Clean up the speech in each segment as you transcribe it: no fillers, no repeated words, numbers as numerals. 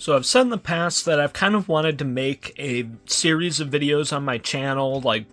So I've said in the past that I've kind of wanted to make a series of videos on my channel, like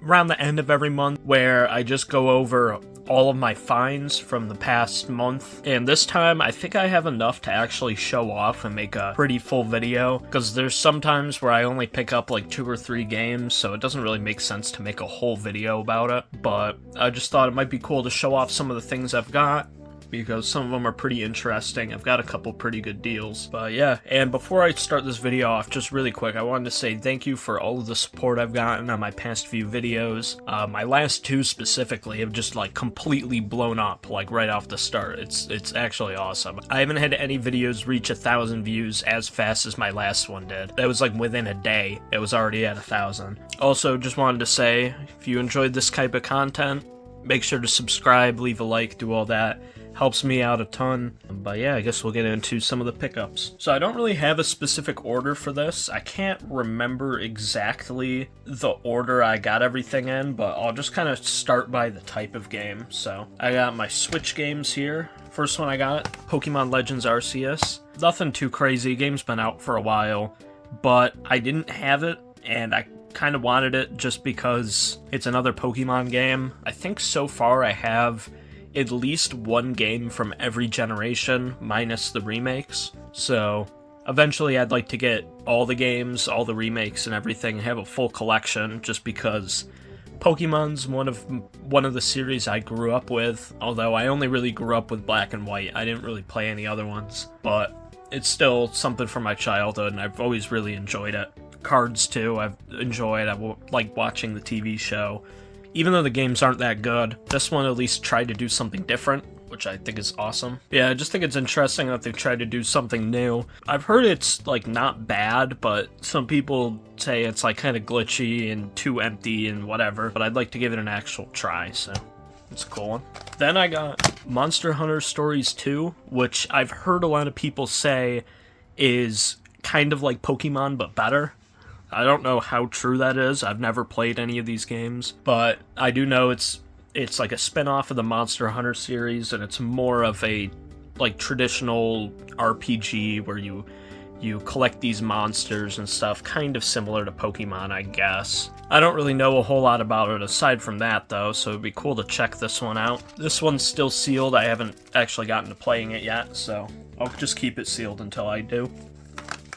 around the end of every month, where I just go over all of my finds from the past month. And this time, I think I have enough to actually show off and make a pretty full video, because there's some times where I only pick up like 2 or 3 games, so it doesn't really make sense to make a whole video about it. But I just thought it might be cool to show off some of the things I've got, because some of them are pretty interesting. I've got a couple pretty good deals. But yeah, and before I start this video off, just really quick, I wanted to say thank you for all of the support I've gotten on my past few videos. My last 2 specifically have just like completely blown up, like right off the start. It's actually awesome. I haven't had any videos reach 1,000 views as fast as my last one did. That was like within a day, it was already at 1,000. Also, just wanted to say, if you enjoyed this type of content, make sure to subscribe, leave a like, do all that. Helps me out a ton. But yeah, I guess we'll get into some of the pickups. So I don't really have a specific order for this. I can't remember exactly the order I got everything in, but I'll just kind of start by the type of game. So I got my Switch games here. First one I got, Pokemon Legends Arceus. Nothing too crazy, game's been out for a while, but I didn't have it, and I kind of wanted it just because it's another Pokemon game. I think so far I have at least one game from every generation, minus the remakes. So eventually I'd like to get all the games, all the remakes and everything, and have a full collection, just because Pokemon's one of the series I grew up with, although I only really grew up with Black and White. I didn't really play any other ones, but it's still something from my childhood, and I've always really enjoyed it. Cards too, I've enjoyed. I like watching the TV show. Even though the games aren't that good, this one at least tried to do something different, which I think is awesome. Yeah, I just think it's interesting that they've tried to do something new. I've heard it's, like, not bad, but some people say it's, like, kind of glitchy and too empty and whatever, but I'd like to give it an actual try, so it's a cool one. Then I got Monster Hunter Stories 2, which I've heard a lot of people say is kind of like Pokemon, but better. I don't know how true that is. I've never played any of these games, but I do know it's like a spin-off of the Monster Hunter series, and it's more of a like traditional RPG where you collect these monsters and stuff, kind of similar to Pokemon, I guess. I don't really know a whole lot about it aside from that, though, so it'd be cool to check this one out. This one's still sealed. I haven't actually gotten to playing it yet, so I'll just keep it sealed until I do.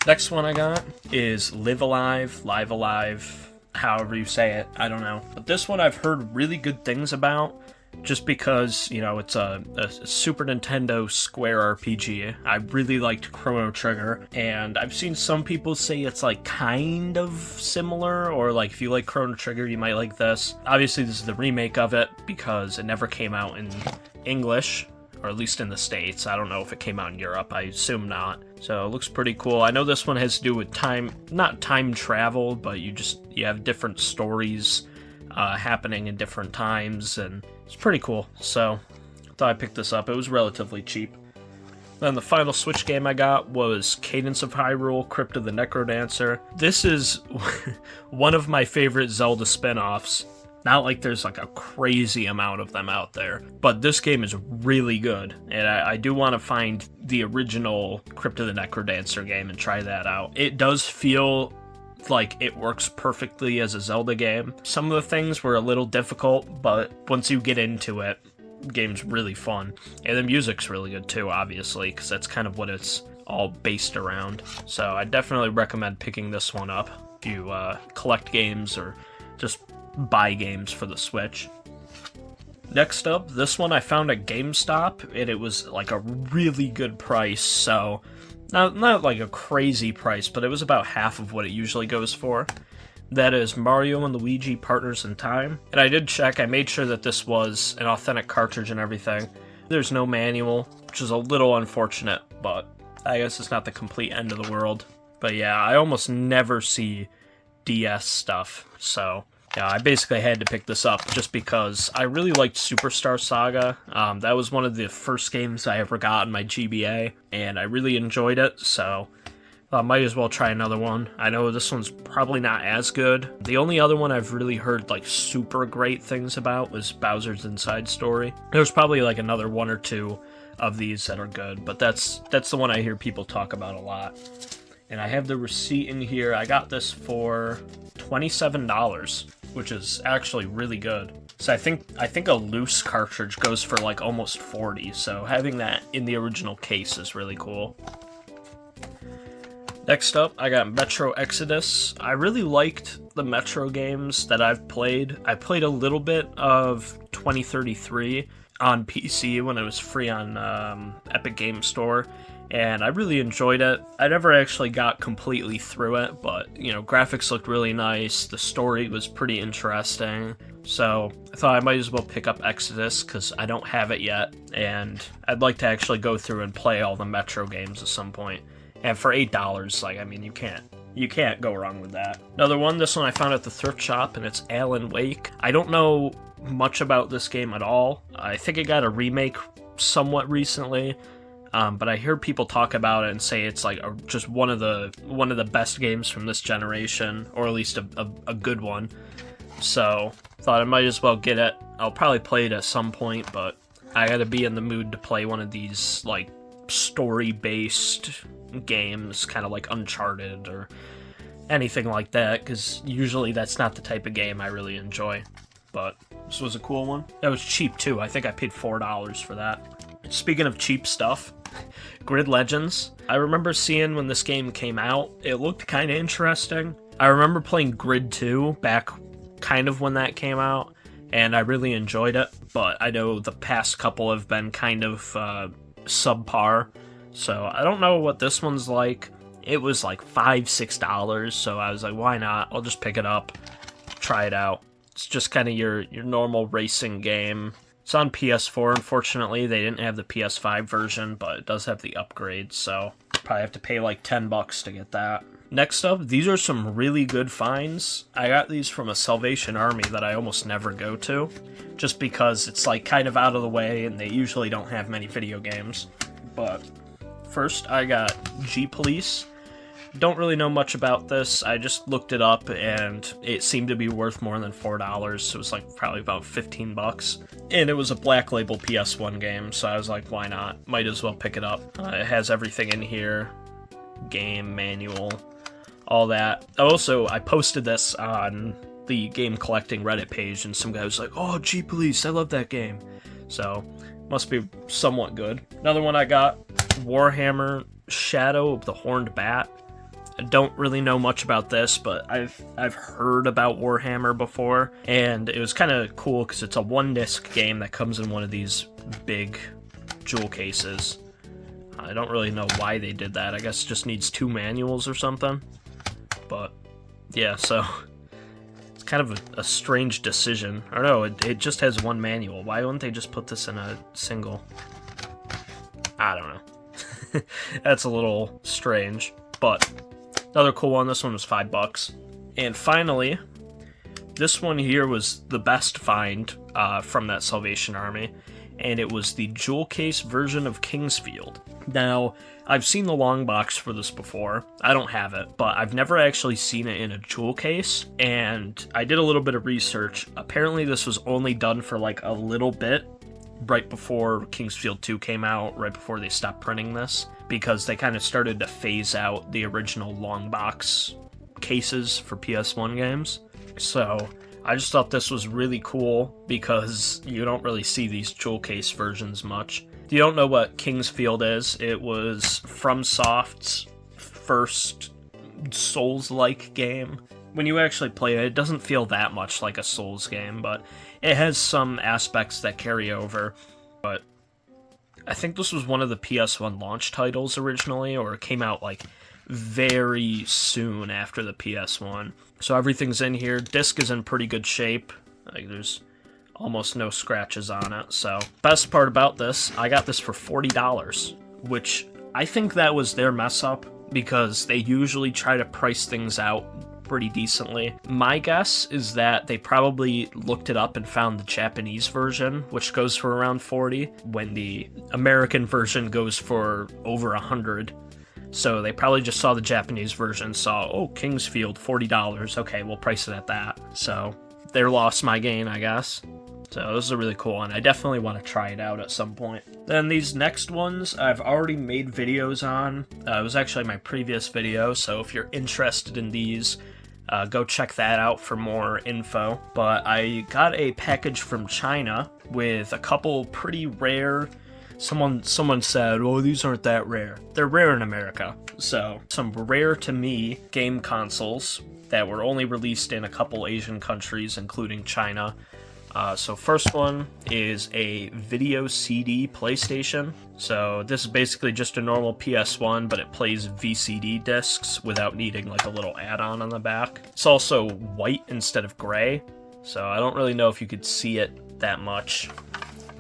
Next one I got is Live Alive, however you say it, I don't know. But this one I've heard really good things about, just because, you know, it's a Super Nintendo Square RPG. I really liked Chrono Trigger, and I've seen some people say it's like kind of similar, or like if you like Chrono Trigger, you might like this. Obviously this is the remake of it, because it never came out in English, or at least in the States. I don't know if it came out in Europe, I assume not. So it looks pretty cool. I know this one has to do with not time travel, but you have different stories happening in different times, and it's pretty cool. So I thought I'd pick this up. It was relatively cheap. Then the final Switch game I got was Cadence of Hyrule, Crypt of the Necrodancer. This is one of my favorite Zelda spin-offs. Not like there's like a crazy amount of them out there, but this game is really good, and I do want to find the original Crypt of the Necrodancer game and try that out. It does feel like it works perfectly as a Zelda game. Some of the things were a little difficult, but once you get into it, the game's really fun. And the music's really good too, obviously, because that's kind of what it's all based around. So I definitely recommend picking this one up if you collect games or just buy games for the Switch. Next up, this one I found at GameStop, and it was like a really good price, so not like a crazy price, but it was about half of what it usually goes for. That is Mario and Luigi Partners in Time. And I did check, I made sure that this was an authentic cartridge and everything. There's no manual, which is a little unfortunate, but I guess it's not the complete end of the world. But yeah, I almost never see DS stuff, so yeah, I basically had to pick this up just because I really liked Superstar Saga. That was one of the first games I ever got in my GBA, and I really enjoyed it, so I might as well try another one. I know this one's probably not as good. The only other one I've really heard like super great things about was Bowser's Inside Story. There's probably like another one or two of these that are good, but that's the one I hear people talk about a lot. And I have the receipt in here. I got this for $27, which is actually really good. So I think a loose cartridge goes for like almost 40, so having that in the original case is really cool. Next up, I got Metro Exodus. I really liked the Metro games that I've played. I played a little bit of 2033 on PC when it was free on Epic Games Store, and I really enjoyed it. I never actually got completely through it, but, you know, graphics looked really nice, the story was pretty interesting, so I thought I might as well pick up Exodus, because I don't have it yet, and I'd like to actually go through and play all the Metro games at some point. And for $8, like, I mean, you can't go wrong with that. Another one, this one I found at the thrift shop, and it's Alan Wake. I don't know much about this game at all. I think it got a remake somewhat recently, but I hear people talk about it and say it's like just one of the best games from this generation, or at least a good one. So thought I might as well get it. I'll probably play it at some point, but I gotta be in the mood to play one of these like story-based games, kind of like Uncharted or anything like that, because usually that's not the type of game I really enjoy. But this was a cool one. That was cheap too. I think I paid $4 for that. Speaking of cheap stuff, Grid Legends. I remember seeing when this game came out, it looked kind of interesting. I remember playing Grid 2 back kind of when that came out, and I really enjoyed it, but I know the past couple have been kind of subpar, so I don't know what this one's like. It was like $5-6, so I was like, why not? I'll just pick it up, try it out. It's just kind of your normal racing game. It's on PS4, unfortunately. They didn't have the PS5 version, but it does have the upgrade, so probably have to pay like $10 to get that. Next up, these are some really good finds. I got these from a Salvation Army that I almost never go to, just because it's like kind of out of the way and they usually don't have many video games. But first, I got G-Police. Don't really know much about this. I just looked it up and it seemed to be worth more than $4, so it was like probably about $15. And it was a Black Label PS1 game, so I was like, why not? Might as well pick it up. It has everything in here. Game, manual, all that. Also, I posted this on the game collecting Reddit page, and some guy was like, oh, G-Police, I love that game. So, must be somewhat good. Another one I got, Warhammer Shadow of the Horned Bat. I don't really know much about this, but I've heard about Warhammer before, and it was kind of cool because it's a one-disc game that comes in one of these big jewel cases. I don't really know why they did that. I guess it just needs 2 manuals or something. But, yeah, so it's kind of a strange decision. Or no, it just has 1 manual. Why wouldn't they just put this in a single? I don't know. That's a little strange, but another cool one. This one was $5. And finally, this one here was the best find from that Salvation Army, and it was the jewel case version of Kingsfield. Now, I've seen the long box for this before. I don't have it, but I've never actually seen it in a jewel case, and I did a little bit of research. Apparently, this was only done for like a little bit right before Kingsfield 2 came out, right before they stopped printing this, because they kind of started to phase out the original long box cases for PS1 games. So I just thought this was really cool because you don't really see these jewel case versions much. If you don't know what Kingsfield is, it was FromSoft's first Souls-like game. When you actually play it, it doesn't feel that much like a Souls game, but it has some aspects that carry over. But I think this was one of the PS1 launch titles originally, or it came out like very soon after the PS1. So everything's in here. Disc is in pretty good shape. Like there's almost no scratches on it. So best part about this, I got this for $40, which I think that was their mess up because they usually try to price things out pretty decently. My guess is that they probably looked it up and found the Japanese version, which goes for around $40, when the American version goes for over $100. So they probably just saw the Japanese version, saw, oh, Kingsfield, $40. Okay, we'll price it at that. So their loss, my gain, I guess. So this is a really cool one. I definitely want to try it out at some point. Then these next ones, I've already made videos on. It was actually my previous video, so if you're interested in these, go check that out for more info. But I got a package from China with a couple pretty rare... Someone said, oh, these aren't that rare. They're rare in America. So, some rare to me game consoles that were only released in a couple Asian countries, including China. So first one is a video CD PlayStation. So this is basically just a normal PS1, but it plays VCD discs without needing like a little add-on on the back. It's also white instead of gray, so I don't really know if you could see it that much.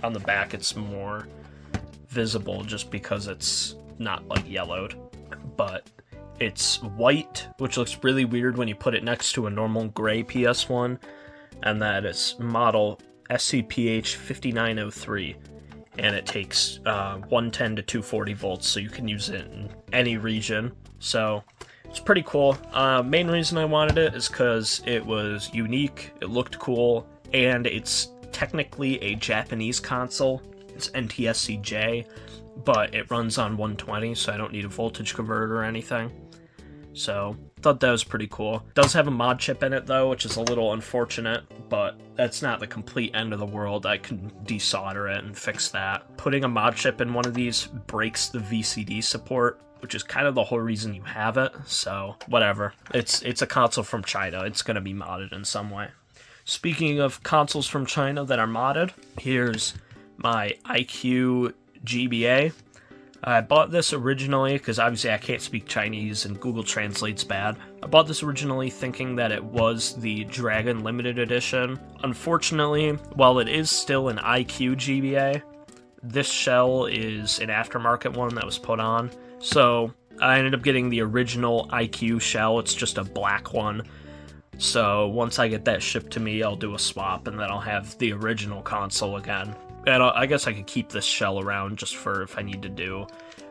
On the back it's more visible just because it's not like yellowed, but it's white, which looks really weird when you put it next to a normal gray PS1. And that is model SCPH 5903, and it takes 110 to 240 volts, so you can use it in any region. So it's pretty cool. Main reason I wanted it is because it was unique, it looked cool, and it's technically a Japanese console. It's NTSC-J, but it runs on 120, so I don't need a voltage converter or anything. So, thought that was pretty cool. It does have a mod chip in it though, which is a little unfortunate, but that's not the complete end of the world. I can desolder it and fix that. Putting a mod chip in one of these breaks the VCD support, which is kind of the whole reason you have it, so whatever. It's a console from China. It's going to be modded in some way. Speaking of consoles from China that are modded, here's my iQOO GBA. I bought this originally, because obviously I can't speak Chinese and Google Translate's bad. I bought this originally thinking that it was the Dragon Limited Edition. Unfortunately, while it is still an iQOO GBA, this shell is an aftermarket one that was put on. So I ended up getting the original iQOO shell. It's just a black one. So once I get that shipped to me, I'll do a swap and then I'll have the original console again. And I guess I could keep this shell around just for if I need to do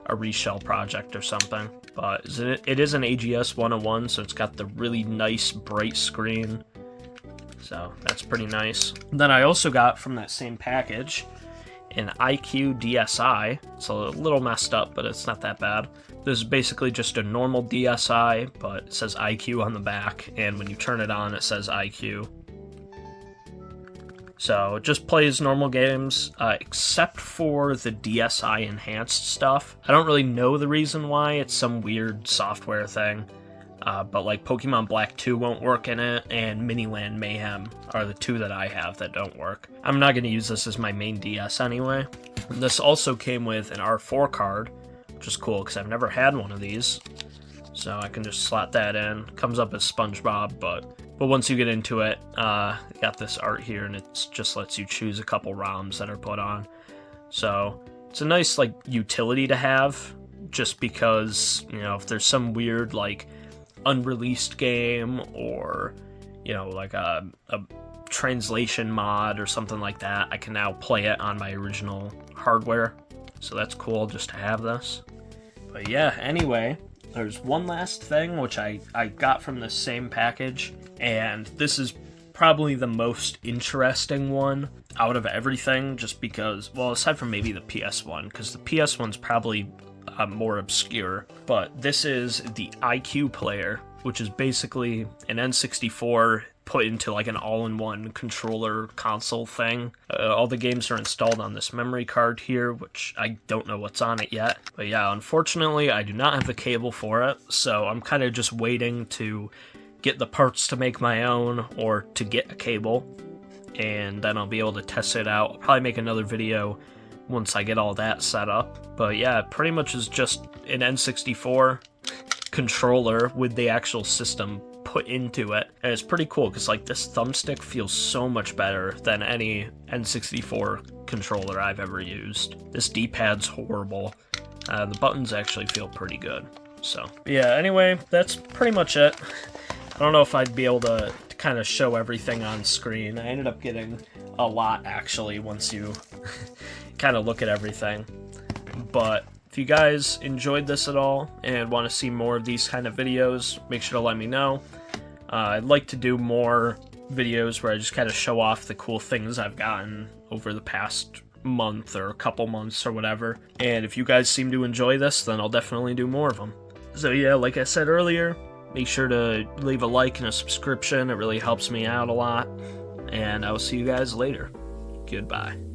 a reshell project or something. But it is an AGS 101, so it's got the really nice bright screen. So that's pretty nice. Then I also got from that same package an iQOO DSi. It's a little messed up, but it's not that bad. This is basically just a normal DSi, but it says iQOO on the back, and when you turn it on, it says iQOO. So it just plays normal games, except for the DSi enhanced stuff. I don't really know the reason why. It's some weird software thing. But like Pokemon Black 2 won't work in it, and Miniland Mayhem are the two that I have that don't work. I'm not going to use this as my main DS anyway. And this also came with an R4 card, which is cool because I've never had one of these. So I can just slot that in. Comes up as SpongeBob, but once you get into it, got this art here, and it just lets you choose a couple ROMs that are put on. So it's a nice like utility to have, just because, you know, if there's some weird like unreleased game or, you know, like a translation mod or something like that, I can now play it on my original hardware. So that's cool just to have this. But yeah, anyway, there's one last thing which I got from the same package, and this is probably the most interesting one out of everything, just because, well, aside from maybe the PS1, because the PS1's probably more obscure, but this is the iQOO player, which is basically an N64 put into like an all-in-one controller console thing. All the games are installed on this memory card here, which I don't know what's on it yet. But yeah, unfortunately, I do not have the cable for it, so I'm kind of just waiting to get the parts to make my own or to get a cable, and then I'll be able to test it out. I'll probably make another video once I get all that set up. But yeah, it pretty much is just an N64 controller with the actual system put into it, and it's pretty cool because like this thumbstick feels so much better than any N64 controller I've ever used. This D-pad's horrible. The buttons actually feel pretty good. So yeah, anyway, that's pretty much it. I don't know if I'd be able to kind of show everything on screen. I ended up getting a lot actually once you kind of look at everything, but If you guys enjoyed this at all and want to see more of these kind of videos, make sure to let me know. I'd like to do more videos where I just kind of show off the cool things I've gotten over the past month or a couple months or whatever. And if you guys seem to enjoy this, then I'll definitely do more of them. So yeah, like I said earlier, make sure to leave a like and a subscription. It really helps me out a lot. And I will see you guys later. Goodbye.